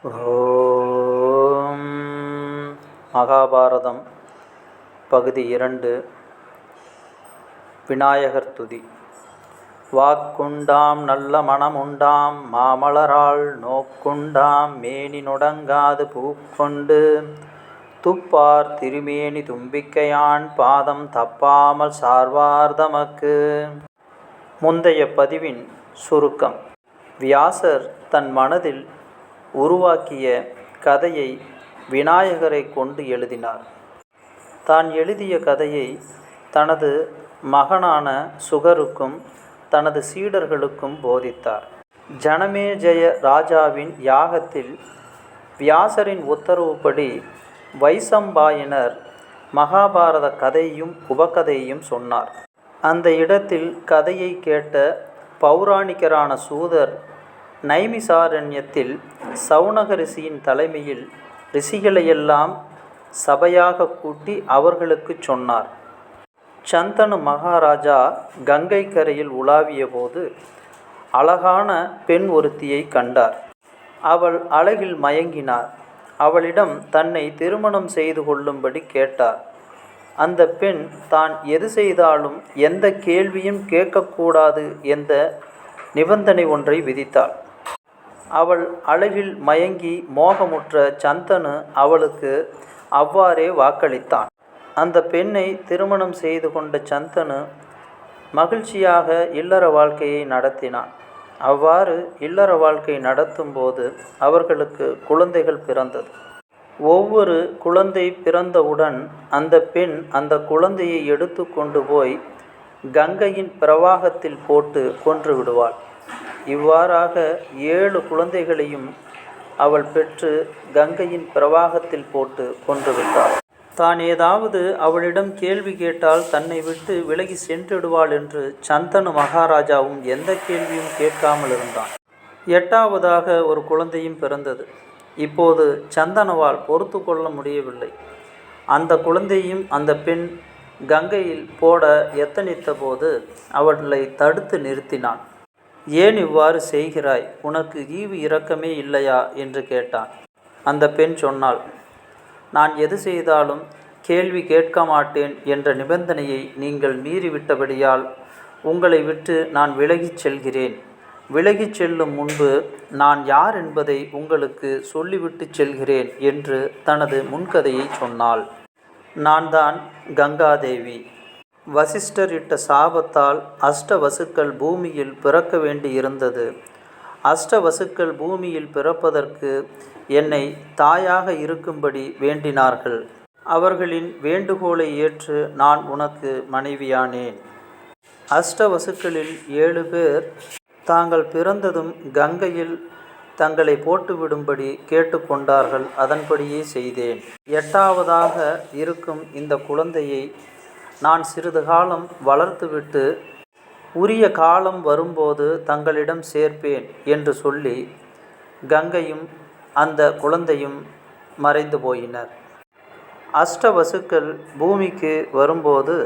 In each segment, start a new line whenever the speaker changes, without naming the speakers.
ஓம் மகாபாரதம் பகுதி 2 விநாயகர் துதி. வாக்குண்டாம் நல்ல மனமுண்டாம் மாமலராள் நோக்குண்டாம் மேனி நொடங்காது பூக்கொண்டு துப்பார் திருமேனி தும்பிக்கையான் பாதம் தப்பாமல் சார்வார் தமக்கு. முந்தைய பதிவின் சுருக்கம். வியாசர் தன் மனதில் உருவாக்கிய கதையை விநாயகரை கொண்டு எழுதினார். தான் எழுதிய கதையை தனது மகனான சுகருக்கும் தனது சீடர்களுக்கும் போதித்தார். ஜனமேஜய ராஜாவின் யாகத்தில் வியாசரின் உத்தரவுப்படி வைசம்பாயனர் மகாபாரத கதையையும் உபகதையையும் சொன்னார். அந்த இடத்தில் கதையை கேட்ட பௌராணிகரான சூதர் நைமிசாரண்யத்தில் சவுனக ரிஷியின் தலைமையில் ரிஷிகளையெல்லாம் சபையாக கூட்டி அவர்களுக்கு சொன்னார். சந்தனு மகாராஜா கங்கை கரையில் உலாவிய போது அழகான பெண் ஒருத்தியை கண்டார். அவள் அழகில் மயங்கினார். அவளிடம் தன்னை திருமணம் செய்து கொள்ளும்படி கேட்டார். அந்த பெண் தான் எது செய்தாலும் எந்த கேள்வியும் கேட்கக்கூடாது என்ற நிபந்தனை ஒன்றை விதித்தாள். அவள் அழகில் மயங்கி மோகமுற்ற சந்தனு அவளுக்கு அவ்வாறே வாக்களித்தான். அந்த பெண்ணை திருமணம் செய்து கொண்ட சந்தனு மகிழ்ச்சியாக இல்லற வாழ்க்கையை நடத்தினான். அவ்வாறு இல்லற வாழ்க்கை நடத்தும்போது அவர்களுக்கு குழந்தைகள் பிறந்தது. ஒவ்வொரு குழந்தை பிறந்தவுடன் அந்த பெண் அந்த குழந்தையை எடுத்து கொண்டு போய் கங்கையின் பிரவாகத்தில் போட்டு கொன்று விடுவாள். இவ்வாறாக 7 குழந்தைகளையும் அவள் பெற்று கங்கையின் பிரவாகத்தில் போட்டு கொன்றுவிட்டாள். தான் ஏதாவது அவளிடம் கேள்வி கேட்டால் தன்னை விட்டு விலகி சென்றுடுவாள் என்று சந்தனு மகாராஜாவும் எந்த கேள்வியும் கேட்காமல் இருந்தான். 8வதாக ஒரு குழந்தையும் பிறந்தது. இப்போது சந்தனுவால் பொறுத்து கொள்ள முடியவில்லை. அந்த குழந்தையும் அந்த பெண் கங்கையில் போட எத்தனித்த போது அவளை தடுத்து நிறுத்தினான். ஏன் இவ்வாறு செய்கிறாய்? உனக்கு ஈவு இரக்கமே இல்லையா என்று கேட்டான். அந்த பெண் சொன்னாள், நான் எது செய்தாலும் கேள்வி கேட்க மாட்டேன் என்ற நிபந்தனையை நீங்கள் மீறிவிட்டபடியால் உங்களை விட்டு நான் விலகிச் செல்கிறேன். விலகிச் செல்லும் முன்பு நான் யார் என்பதை உங்களுக்கு சொல்லிவிட்டு செல்கிறேன் என்று தனது முன்கதையை சொன்னாள். நான் தான் கங்காதேவி. வசிஷ்டர் இட்ட சாபத்தால் அஷ்டவசுக்கள் பூமியில் பிறக்க வேண்டி இருந்தது. அஷ்டவசுக்கள் பூமியில் பிறப்பதற்கு என்னை தாயாக இருக்கும்படி வேண்டினார்கள். அவர்களின் வேண்டுகோளை ஏற்று நான் உனக்கு மனைவியானேன். அஷ்டவசுக்களில் 7 பேர் தாங்கள் பிறந்ததும் கங்கையில் தங்களை போட்டுவிடும்படி கேட்டுக்கொண்டார்கள். அதன்படியே செய்தேன். 8வதாக இருக்கும் இந்த குழந்தையை நான் சிறிது காலம் வளர்த்துவிட்டு உரிய காலம் வரும்போது தங்களிடம் சேர்ப்பேன் என்று சொல்லி கங்கையும் அந்த குழந்தையும் மறைந்து போயினர். அஷ்டவசுக்கள் பூமிக்கு வரும்போது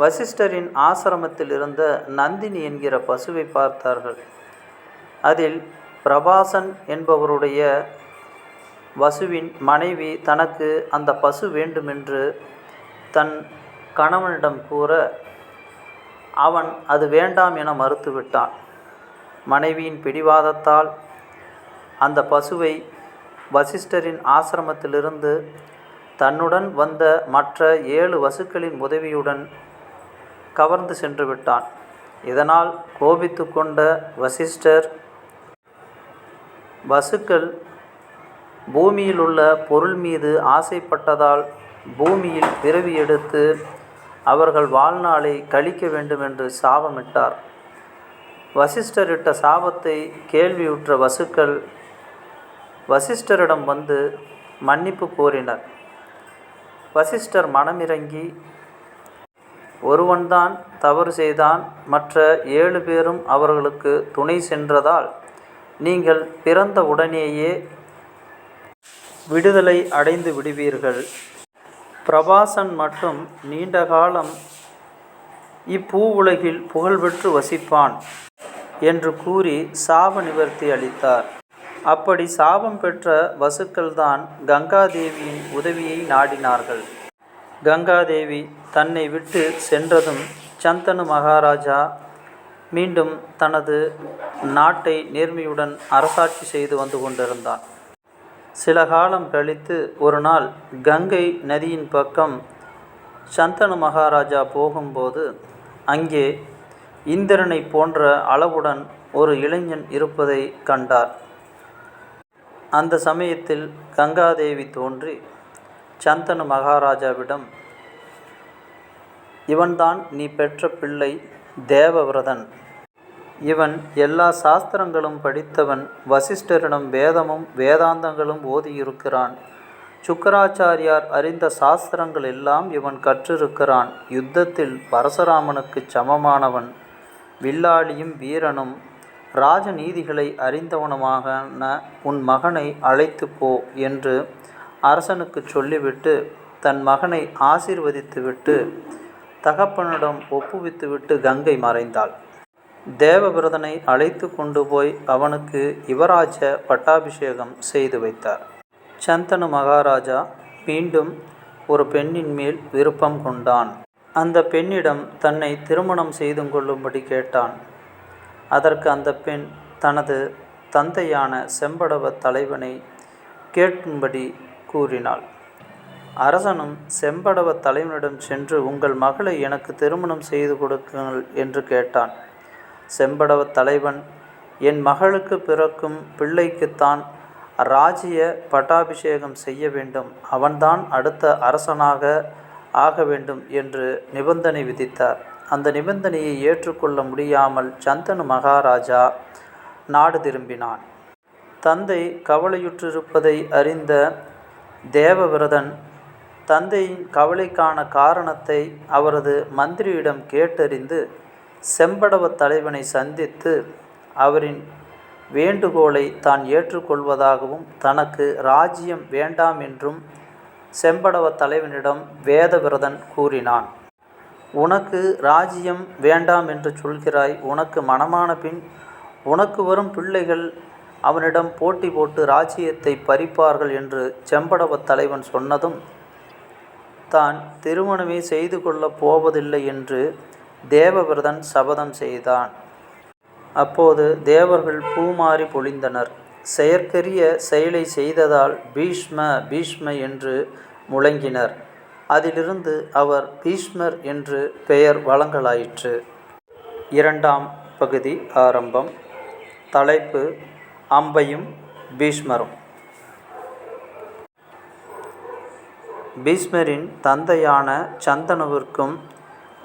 வசிஷ்டரின் ஆசிரமத்தில் இருந்த நந்தினி என்கிற பசுவை பார்த்தார்கள். அதில் பிரபாசன் என்பவருடைய வசுவின் மனைவி தனக்கு அந்த பசு வேண்டுமென்று தன் கணவனிடம் கூற அவன் அது வேண்டாம் என மறுத்துவிட்டான். மனைவியின் பிடிவாதத்தால் அந்த பசுவை வசிஷ்டரின் ஆசிரமத்திலிருந்து தன்னுடன் வந்த மற்ற 7 வசுக்களின் உதவியுடன் கவர்ந்து சென்று விட்டான். இதனால் கோபித்து கொண்ட வசிஷ்டர் வசுக்கள் பூமியில் உள்ள பொருள் மீது ஆசைப்பட்டதால் பூமியில் பிறவி எடுத்து அவர்கள் வாழ்நாளை கழிக்க வேண்டுமென்று சாபமிட்டார். வசிஷ்டரிட்ட சாபத்தை கேள்வியுற்ற வசுக்கள் வசிஷ்டரிடம் வந்து மன்னிப்பு கோரினர். வசிஷ்டர் மனமிறங்கி, ஒருவன்தான் தவறு செய்தான், மற்ற 7 பேரும் அவர்களுக்கு துணை சென்றதால் நீங்கள் பிறந்த உடனேயே விடுதலை அடைந்து விடுவீர்கள். பிரபாசன் மட்டும் நீண்ட காலம் இப்பூவுலகில் புகழ்பெற்று வசிப்பான் என்று கூறி சாப நிவர்த்தி அளித்தார். அப்படி சாபம் பெற்ற வசுக்கள்தான் கங்காதேவியின் உதவியை நாடினார்கள். கங்காதேவி தன்னை விட்டு சென்றதும் சந்தனு மகாராஜா மீண்டும் தனது நாட்டை நேர்மையுடன் அரசாட்சி செய்து வந்து கொண்டிருந்தான். சில காலம் கழித்து ஒரு நாள் கங்கை நதியின் பக்கம் சந்தனு மகாராஜா போகும்போது அங்கே இந்திரனை போன்ற அளவுடன் ஒரு இளைஞன் இருப்பதை கண்டார். அந்த சமயத்தில் கங்காதேவி தோன்றி சந்தனு மகாராஜாவிடம், இவன்தான் நீ பெற்ற பிள்ளை தேவவிரதன். இவன் எல்லா சாஸ்திரங்களும் படித்தவன். வசிஷ்டரிடம் வேதமும் வேதாந்தங்களும் ஓதியிருக்கிறான். சுக்கராச்சாரியார் அறிந்த சாஸ்திரங்கள் எல்லாம் இவன் கற்றிருக்கிறான். யுத்தத்தில் பரசுராமனுக்கு சமமானவன். வில்லாளியும் வீரனும் ராஜநீதிகளை அறிந்தவனுமான உன் மகனை அழைத்து போ என்று அரசனுக்கு சொல்லிவிட்டு தன் மகனை ஆசீர்வதித்துவிட்டு தகப்பனிடம் ஒப்புவித்துவிட்டு கங்கை மறைந்தாள். தேவவிரதனை அழைத்து கொண்டு போய் அவனுக்கு யுவராஜ பட்டாபிஷேகம் செய்து வைத்தார். சந்தனு மகாராஜா மீண்டும் ஒரு பெண்ணின் மேல் விருப்பம் கொண்டான். அந்த பெண்ணிடம் தன்னை திருமணம் செய்து கொள்ளும்படி கேட்டான். அதற்கு அந்த பெண் தனது தந்தையான செம்படவ தலைவனை கேட்கும்படி கூறினாள். அரசனும் செம்படவ தலைவனிடம் சென்று உங்கள் மகளை எனக்கு திருமணம் செய்து கொடுங்கள் என்று கேட்டான். செம்படவ தலைவன், என் மகளுக்கு பிறக்கும் பிள்ளைக்குத்தான் ராஜ்ய பட்டாபிஷேகம் செய்ய வேண்டும், அவன்தான் அடுத்த அரசனாக ஆக வேண்டும் என்று நிபந்தனை விதித்தார். அந்த நிபந்தனையை ஏற்றுக்கொள்ள முடியாமல் சந்தனு மகாராஜா நாடு திரும்பினான். தந்தை கவலையுற்றிருப்பதை அறிந்த தேவவிரதன் தந்தையின் கவலைக்கான காரணத்தை அவரது மந்திரியிடம் கேட்டறிந்து செம்படவ தலைவனை சந்தித்து அவரின் வேண்டுகோளை தான் ஏற்றுக்கொள்வதாகவும் தனக்கு ராஜ்யம் வேண்டாம் என்றும் செம்படவ தலைவனிடம் வேதவிரதன் கூறினான். உனக்கு ராஜ்யம் வேண்டாம் என்று சொல்கிறாய், உனக்கு மனமான பின் உனக்கு வரும் பிள்ளைகள் அவனிடம் போட்டி போட்டு ராஜ்யத்தை பறிப்பார்கள் என்று செம்படவ தலைவன் சொன்னதும் தான் திருமணமே செய்து கொள்ளப் போவதில்லை என்று தேவவிரதன் சபதம் செய்தான். அப்போது தேவர்கள் பூமாறி பொழிந்தனர். செயற்கரிய செயலை செய்ததால் பீஷ்ம பீஷ்ம என்று முழங்கினர். அதிலிருந்து அவர் பீஷ்மர் என்று பெயர் வழங்கலாயிற்று. இரண்டாம் பகுதி ஆரம்பம். தலைப்பு அம்பையும் பீஷ்மரும். பீஷ்மரின் தந்தையான சந்தனுவிற்கும்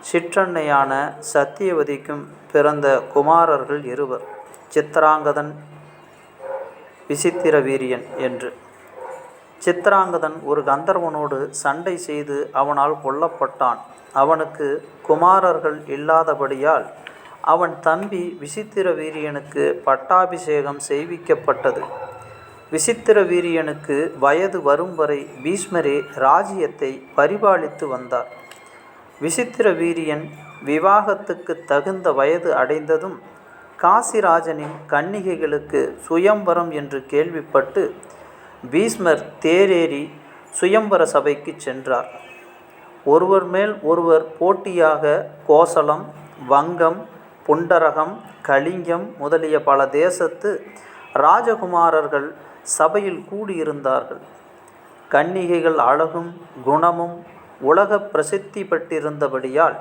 சிற்றன்னையான சத்தியவதிக்கும் பிறந்த குமாரர்கள் இருவர், சித்திராங்கதன், விசித்திர வீரியன் என்று. சித்திராங்கதன் ஒரு கந்தர்வனோடு சண்டை செய்து அவனால் கொல்லப்பட்டான். அவனுக்கு குமாரர்கள் இல்லாதபடியால் அவன் தம்பி விசித்திர வீரியனுக்கு பட்டாபிஷேகம் செய்விக்கப்பட்டது. விசித்திர வீரியனுக்கு வயது வரும் வரை பீஷ்மரே ராஜ்யத்தை பரிபாலித்து வந்தார். விசித்திர வீரியன் விவாகத்துக்கு தகுந்த வயது அடைந்ததும் காசிராஜனின் கன்னிகைகளுக்கு சுயம்பரம் என்று கேள்விப்பட்டு பீஷ்மர் தேரேறி சுயம்பர சபைக்கு சென்றார். ஒருவர் மேல் ஒருவர் போட்டியாக கோசலம், வங்கம், புண்டரகம், கலிங்கம் முதலிய பல தேசத்து ராஜகுமாரர்கள் சபையில் கூடியிருந்தார்கள். கன்னிகைகள் அழகும் குணமும் உலக பிரசித்தி பெற்றிருந்தபடியால்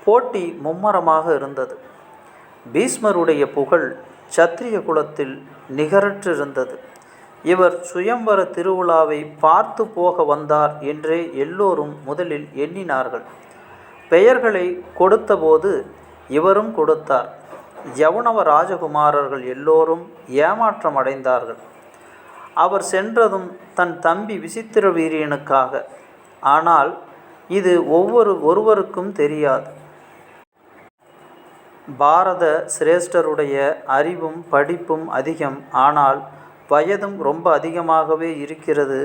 போட்டி மும்மரமாக இருந்தது. பீஷ்மருடைய புகழ் சத்திரிய குலத்தில் நிகரற்றிருந்தது. இவர் சுயம்பர திருவிழாவை பார்த்து போக வந்தார் என்றே எல்லோரும் முதலில் எண்ணினார்கள். பெயர்களை கொடுத்தபோது இவரும் கொடுத்தார். யவனவ ராஜகுமாரர்கள் எல்லோரும் ஏமாற்றம் அடைந்தார்கள். அவர் சென்றதும் தன் தம்பி விசித்திர வீரியனுக்காக. ஆனால் இது ஒருவருக்கும் தெரியாது. பாரத சிரேஷ்டருடைய அறிவும் படிப்பும் அதிகம், ஆனால் வயதும் ரொம்ப அதிகமாகவே இருக்கிறது.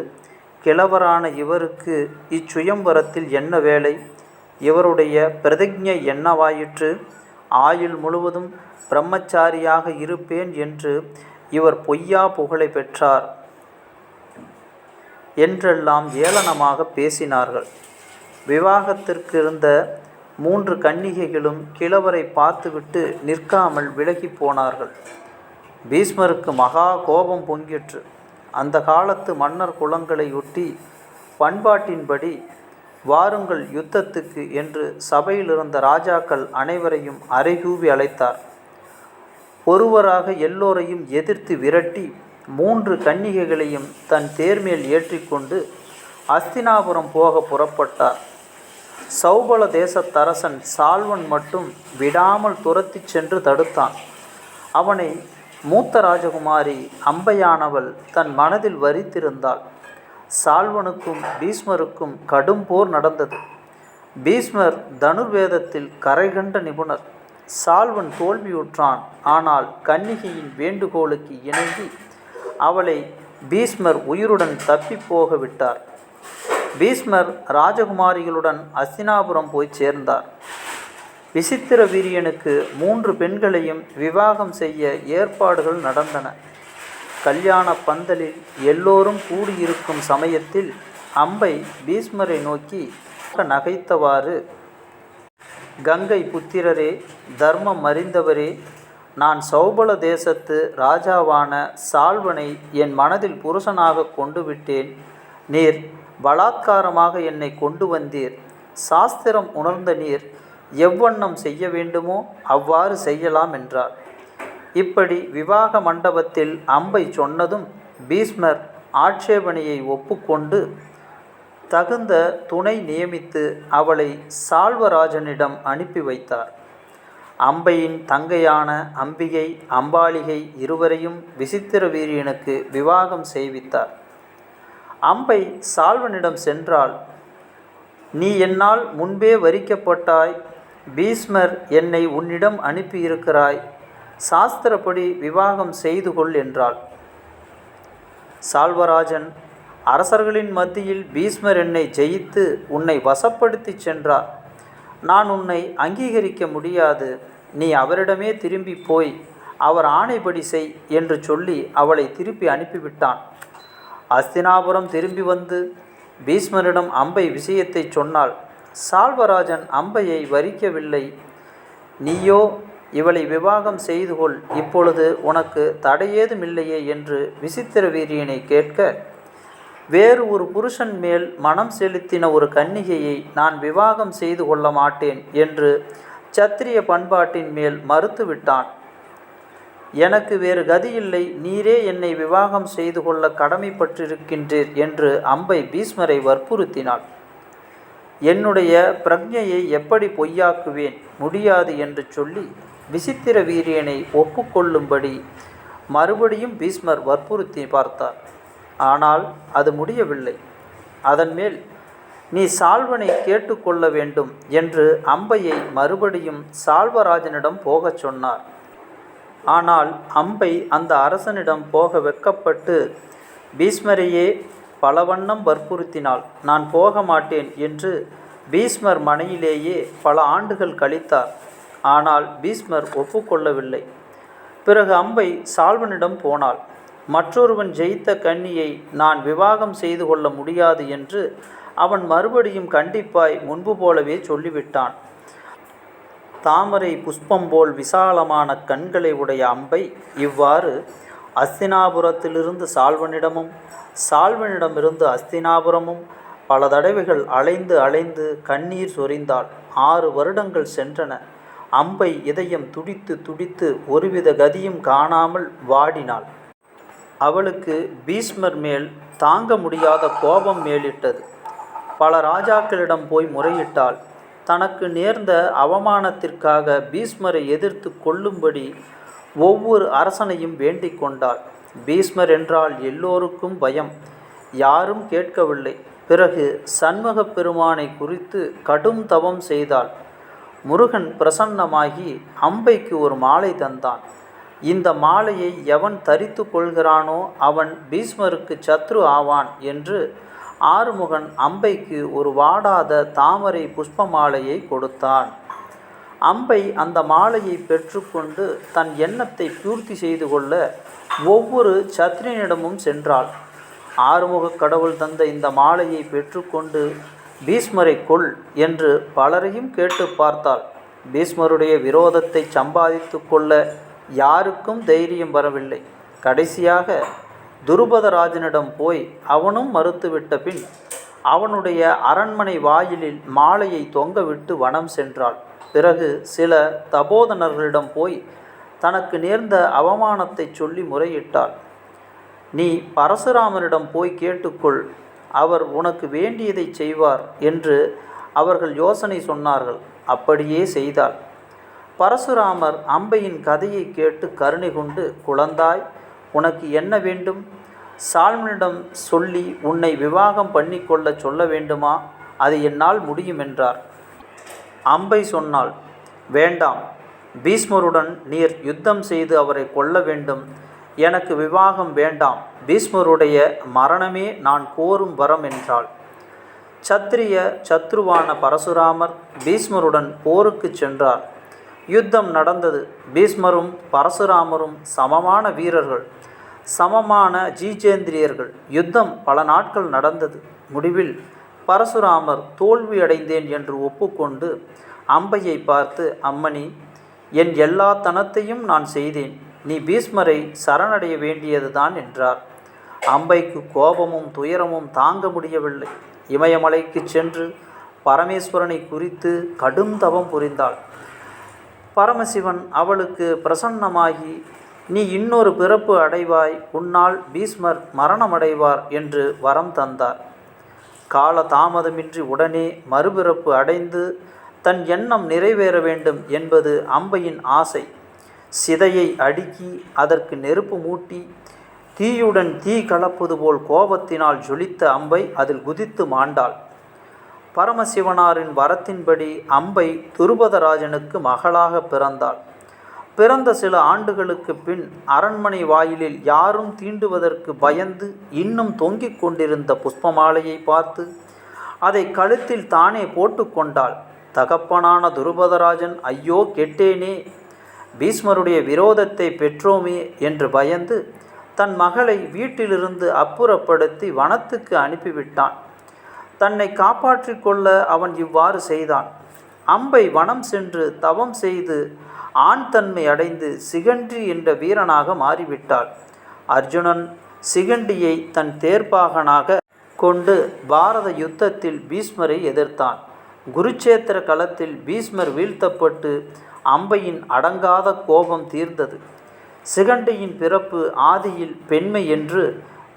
கிழவரான இவருக்கு இச்சுயம்பரத்தில் என்ன வேலை? இவருடைய பிரதிஜை என்னவாயிற்று? ஆயுள் முழுவதும் பிரம்மச்சாரியாக இருப்பேன் என்று இவர் பொய்யா புகழை பெற்றார் என்றெல்லாம் ஏளனமாக பேசினார்கள். விவாகத்திற்கு இருந்த 3 கன்னிகைகளும் கிழவரை பார்த்துவிட்டு நிற்காமல் விலகி போனார்கள். பீஷ்மருக்கு மகா கோபம் பொங்கிற்று. அந்த காலத்து மன்னர் குலங்களை ஒட்டி பண்பாட்டின்படி வாருங்கள் யுத்தத்துக்கு என்று சபையில் இருந்த ராஜாக்கள் அனைவரையும் அறைகூவி அழைத்தார். ஒருவராக எல்லோரையும் எதிர்த்து விரட்டி 3 கன்னிகைகளையும் தன் தேர்மேல் ஏற்றிக்கொண்டு அஸ்தினாபுரம் போக புறப்பட்டார். சௌபல தேசத்தரசன் சால்வன் மட்டும் விடாமல் துரத்தி சென்று தடுத்தான். அவனை மூத்த ராஜகுமாரி அம்பையானவள் தன் மனதில் வரித்திருந்தாள். சால்வனுக்கும் பீஷ்மருக்கும் கடும் போர் நடந்தது. பீஷ்மர் தனுர்வேதத்தில் கரைகண்ட நிபுணர். சால்வன் தோல்வியுற்றான். ஆனால் கன்னிகையின் வேண்டுகோளுக்கு இணங்கி அவளை பீஷ்மர் உயிருடன் தப்பி போக விட்டார். பீஷ்மர் ராஜகுமாரிகளுடன் அஸ்தினாபுரம் போய் சேர்ந்தார். விசித்திர வீரியனுக்கு 3 பெண்களையும் விவாகம் செய்ய ஏற்பாடுகள் நடந்தன. கல்யாண பந்தலில் எல்லோரும் கூடியிருக்கும் சமயத்தில் அம்பை பீஷ்மரை நோக்கி நகைத்தவாறு, கங்கை புத்திரரே, தர்மம் அறிந்தவரே, நான் சௌபல தேசத்து ராஜாவான சால்வனை என் மனதில் புருஷனாக கொண்டு விட்டேன். நீர் பலாத்காரமாக என்னை கொண்டு வந்தீர். சாஸ்திரம் உணர்ந்த நீர் எவ்வண்ணம் செய்ய வேண்டுமோ அவ்வாறு செய்யலாம் என்றார். இப்படி விவாக மண்டபத்தில் அம்பை சொன்னதும் பீஷ்மர் ஆட்சேபனையை ஒப்புக்கொண்டு தகுந்த துணை நியமித்து அவளை சால்வராஜனிடம் அனுப்பி வைத்தார். அம்பையின் தங்கையான அம்பிகை, அம்பாலிகை இருவரையும் விசித்திர வீரியனுக்கு விவாகம் செய்வித்தார். அம்பை சால்வனிடம் சென்றால், நீ என்னால் முன்பே வரிக்கப்பட்டாய். பீஷ்மர் என்னை உன்னிடம் அனுப்பியிருக்கிறாய். சாஸ்திரப்படி விவாகம் செய்து கொள் என்றாள். சால்வராஜன், அரசர்களின் மத்தியில் பீஷ்மர் என்னை ஜெயித்து உன்னை வசப்படுத்தி சென்றார். நான் உன்னை அங்கீகரிக்க முடியாது. நீ அவரிடமே திரும்பி போய் அவர் ஆணைப்படி செய் என்று சொல்லி அவளை திருப்பி அனுப்பிவிட்டான். அஸ்தினாபுரம் திரும்பி வந்து பீஷ்மரிடம் அம்பை விஷயத்தை சொன்னாள். சால்வராஜன் அம்பையை வரிக்கவில்லை. நீயோ இவளை விவாகம் செய்து கொள், இப்பொழுது உனக்கு தடையேதுமில்லையே என்று விசித்திர வீரியனை கேட்க, வேறு ஒரு புருஷன் மேல் மனம் செலுத்தின ஒரு கன்னிகையை நான் விவாகம் செய்து கொள்ள மாட்டேன் என்று சத்திரிய பண்பாட்டின் மேல் மறுத்துவிட்டான். எனக்கு வேறு கதியில்லை, நீரே என்னை விவாகம் செய்து கொள்ள கடமைப்பட்டிருக்கின்றீர் என்று அம்பை பீஷ்மரை வற்புறுத்தினாள். என்னுடைய பிரக்ஞையை எப்படி பொய்யாக்குவேன், முடியாது என்று சொல்லி விசித்திர வீரியனை ஒப்புக்கொள்ளும்படி மறுபடியும் பீஷ்மர் வற்புறுத்தி பார்த்தார். ஆனால் அது முடியவில்லை. அதன் மேல் நீ சால்வனை கேட்டுக்கொள்ள வேண்டும் என்று அம்பையை மறுபடியும் சால்வராஜனிடம் போகச் சொன்னார். ஆனால் அம்பை அந்த அரசனிடம் போக வெட்கப்பட்டு பீஷ்மரையே பல வண்ணம் வற்புறுத்தினாள். நான் போக மாட்டேன் என்று பீஷ்மர் மனையிலேயே பல ஆண்டுகள் கழித்தார். ஆனால் பீஷ்மர் ஒப்புக்கொள்ளவில்லை. பிறகு அம்பை சால்வனிடம் போனாள். மற்றொருவன் ஜெயித்த கன்னியை நான் விவாகம் செய்து கொள்ள முடியாது என்று அவன் மறுபடியும் கண்டிப்பாய் முன்பு போலவே சொல்லிவிட்டான். தாமரை புஷ்பம் போல் விசாலமான கண்களை உடைய அம்பை இவ்வாறு அஸ்தினாபுரத்திலிருந்து சால்வனிடமும் சால்வனிடமிருந்து அஸ்தினாபுரமும் பல தடவைகள் அலைந்து அலைந்து கண்ணீர் சொரிந்தாள். 6 வருடங்கள் சென்றன. அம்பை இதயம் துடித்து துடித்து ஒருவித கதியும் காணாமல் வாடினாள். அவளுக்கு பீஷ்மர் மேல் தாங்க முடியாத கோபம் மேலிட்டது. பல ராஜாக்களிடம் போய் முறையிட்டாள். தனக்கு நேர்ந்த அவமானத்திற்காக பீஷ்மரை எதிர்த்து கொள்ளும்படி ஒவ்வொரு அரசனையும் வேண்டிக் கொண்டாள். பீஷ்மர் என்றால் எல்லோருக்கும் பயம். யாரும் கேட்கவில்லை. பிறகு சண்முகப் பெருமானை குறித்து கடும் தவம் செய்தாள். முருகன் பிரசன்னமாகி அம்பைக்கு ஒரு மாலை தந்தான். இந்த மாலையை எவன் தரித்து கொள்கிறானோ அவன் பீஷ்மருக்கு சத்ரு ஆவான் என்று ஆறுமுகன் அம்பைக்கு ஒரு வாடாத தாமரை புஷ்ப மாலையை கொடுத்தான். அம்பை அந்த மாலையை பெற்றுக்கொண்டு தன் எண்ணத்தை பூர்த்தி செய்து கொள்ள ஒவ்வொரு சத்திரியனிடமும் சென்றாள். ஆறுமுகக் கடவுள் தந்த இந்த மாலையை பெற்றுக்கொண்டு பீஷ்மரை கொல் என்று பலரையும் கேட்டு பார்த்தாள். பீஷ்மருடைய விரோதத்தை சம்பாதித்து கொள்ள யாருக்கும் தைரியம் வரவில்லை. கடைசியாக துருபதராஜனிடம் போய் அவனும் மறுத்துவிட்ட பின் அவனுடைய அரண்மனை வாயிலில் மாலையை தொங்கவிட்டு வனம் சென்றாள். பிறகு சில தபோதனர்களிடம் போய் தனக்கு நேர்ந்த அவமானத்தை சொல்லி முறையிட்டாள். நீ பரசுராமரிடம் போய் கேட்டுக்கொள், அவர் உனக்கு வேண்டியதை செய்வார் என்று அவர்கள் யோசனை சொன்னார்கள். அப்படியே செய்தாள். பரசுராமர் அம்பையின் கதையை கேட்டு கருணை கொண்டு, குழந்தாய், உனக்கு என்ன வேண்டும்? சால்மனிடம் சொல்லி உன்னை விவாகம் பண்ணிக்கொள்ள சொல்ல வேண்டுமா? அது என்னால் முடியும் என்றார். அம்பை சொன்னாள், வேண்டாம், பீஷ்மருடன் நீர் யுத்தம் செய்து அவரை கொல்ல வேண்டும். எனக்கு விவாகம் வேண்டாம், பீஷ்மருடைய மரணமே நான் கோரும் வரம் என்றாள். சத்திரிய சத்ருவான பரசுராமர் பீஷ்மருடன் போருக்கு சென்றார். யுத்தம் நடந்தது. பீஷ்மரும் பரசுராமரும் சமமான வீரர்கள், சமமான ஜீஜேந்திரியர்கள். யுத்தம் பல நாட்கள் நடந்தது. முடிவில் பரசுராமர் தோல்வி அடைந்தேன் என்று ஒப்புக்கொண்டு அம்பையை பார்த்து, அம்மணி, என் எல்லா தனத்தையும் நான் செய்தேன், நீ பீஷ்மரை சரணடைய வேண்டியதுதான் என்றார். அம்பைக்கு கோபமும் துயரமும் தாங்க முடியவில்லை. இமயமலைக்கு சென்று பரமேஸ்வரனை குறித்து கடும் தவம் புரிந்தாள். பரமசிவன் அவளுக்கு பிரசன்னமாகி, நீ இன்னொரு பிறப்பு அடைவாய், உன்னால் பீஷ்மர் மரணமடைவார் என்று வரம் தந்தார். கால தாமதமின்றி உடனே மறுபிறப்பு அடைந்து தன் எண்ணம் நிறைவேற வேண்டும் என்பது அம்பையின் ஆசை. சிதையை அடுக்கி அதற்கு நெருப்பு மூட்டி தீயுடன் தீ கலப்பது போல் கோபத்தினால் ஜொலித்த அம்பை அதில் குதித்து மாண்டாள். பரமசிவனாரின் வரத்தின்படி அம்பை துருபதராஜனுக்கு மகளாக பிறந்தாள். பிறந்த சில ஆண்டுகளுக்கு பின் அரண்மனை வாயிலில் யாரும் தீண்டுவதற்கு பயந்து இன்னும் தொங்கிக் கொண்டிருந்த புஷ்பமாலையை பார்த்து அதை கழுத்தில் தானே போட்டு கொண்டாள். தகப்பனான துருபதராஜன், ஐயோ கெட்டேனே, பீஷ்மருடைய விரோதத்தை பெற்றோமே என்று பயந்து தன் மகளை வீட்டிலிருந்து அப்புறப்படுத்தி வனத்துக்கு அனுப்பிவிட்டான். தன்னை காப்பாற்றி கொள்ள அவன் இவ்வாறு செய்தான். அம்பை வனம் சென்று தவம் செய்து ஆண் தன்மை அடைந்து சிகண்டி என்ற வீரனாக மாறிவிட்டாள். அர்ஜுனன் சிகண்டியை தன் தேர்ப்பாகனாக கொண்டு பாரத யுத்தத்தில் பீஷ்மரை எதிர்த்தான். குருச்சேத்திர களத்தில் பீஷ்மர் வீழ்த்தப்பட்டு அம்பையின் அடங்காத கோபம் தீர்ந்தது. சிகண்டியின் பிறப்பு ஆதியில் பெண்மை என்று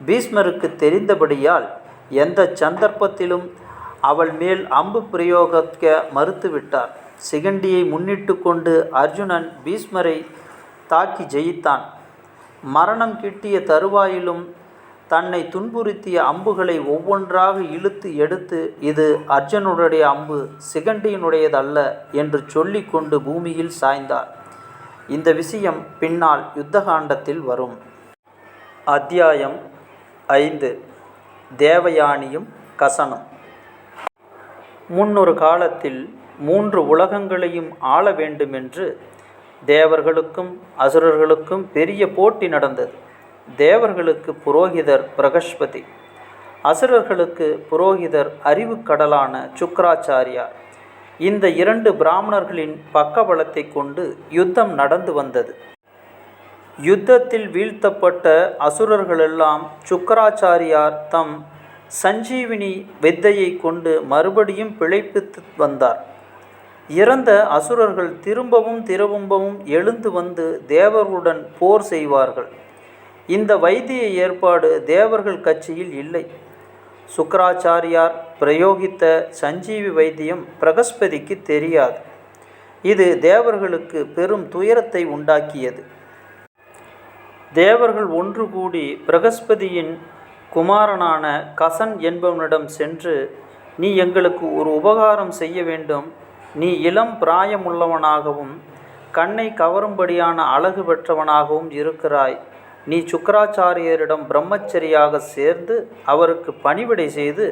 பீஷ்மருக்கு தெரிந்தபடியால் எந்த சந்தர்ப்பத்திலும் அவள் மேல் அம்பு பிரயோகிக்க மறுத்துவிட்டார். சிகண்டியை முன்னிட்டு கொண்டு அர்ஜுனன் பீஷ்மரை தாக்கி ஜெயித்தான். மரணம் கிட்டிய தருவாயிலும் தன்னை துன்புறுத்திய அம்புகளை ஒவ்வொன்றாக இழுத்து எடுத்து, இது அர்ஜுனுடைய அம்பு, சிகண்டியினுடையதல்ல என்று சொல்லி கொண்டு பூமியில் சாய்ந்தார். இந்த விஷயம் பின்னால் யுத்தகாண்டத்தில் வரும். அத்தியாயம் 5. தேவயானியும் கசனும். முன்னொரு காலத்தில் 3 உலகங்களையும் ஆள வேண்டுமென்று தேவர்களுக்கும் அசுரர்களுக்கும் பெரிய போட்டி நடந்தது. தேவர்களுக்கு புரோகிதர் பிரகஸ்பதி, அசுரர்களுக்கு புரோகிதர் அறிவுக்கடலான சுக்கராச்சாரியார். இந்த 2 பிராமணர்களின் பக்கபலத்தை கொண்டு யுத்தம் நடந்து வந்தது. யுத்தத்தில் வீழ்த்தப்பட்ட அசுரர்களெல்லாம் சுக்கராச்சாரியார் தம் சஞ்சீவினி வித்தையை கொண்டு மறுபடியும் பிழைப்பித்து வந்தார். இறந்த அசுரர்கள் திரும்பவும் எழுந்து வந்து தேவர்களுடன் போர் செய்வார்கள். இந்த வைத்திய ஏற்பாடு தேவர்கள் கட்சியில் இல்லை. சுக்கராச்சாரியார் பிரயோகித்த சஞ்சீவி வைத்தியம் பிரகஸ்பதிக்கு தெரியாது. இது தேவர்களுக்கு பெரும் துயரத்தை உண்டாக்கியது. தேவர்கள் ஒன்று கூடி பிரகஸ்பதியின் குமாரனான கசன் என்பவனிடம் சென்று, நீ எங்களுக்கு ஒரு உபகாரம் செய்ய வேண்டும். நீ இளம் பிராயமுள்ளவனாகவும் கண்ணை கவரும்படியான அழகு பெற்றவனாகவும் இருக்கிறாய். நீ சுக்கராச்சாரியரிடம் பிரம்மச்சரியாக சேர்ந்து அவருக்கு பணிவிடை செய்து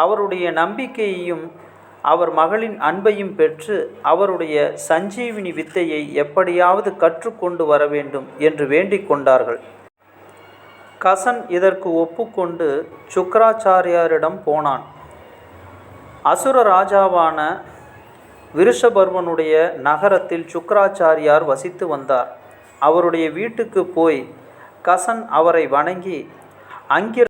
அவருடைய நம்பிக்கையையும் அவர் மகளின் அன்பையும் பெற்று அவருடைய சஞ்சீவினி வித்தையை எப்படியாவது கற்றுக்கொண்டு வர வேண்டும் என்று வேண்டிக் கொண்டார்கள். கசன் இதற்கு ஒப்புக்கொண்டு சுக்கராச்சாரியாரிடம் போனான். அசுர ராஜாவான விருஷபர்வனுடைய நகரத்தில் சுக்கராச்சாரியார் வசித்து வந்தார். அவருடைய வீட்டுக்கு போய் கசன் அவரை வணங்கி அங்கிருந்த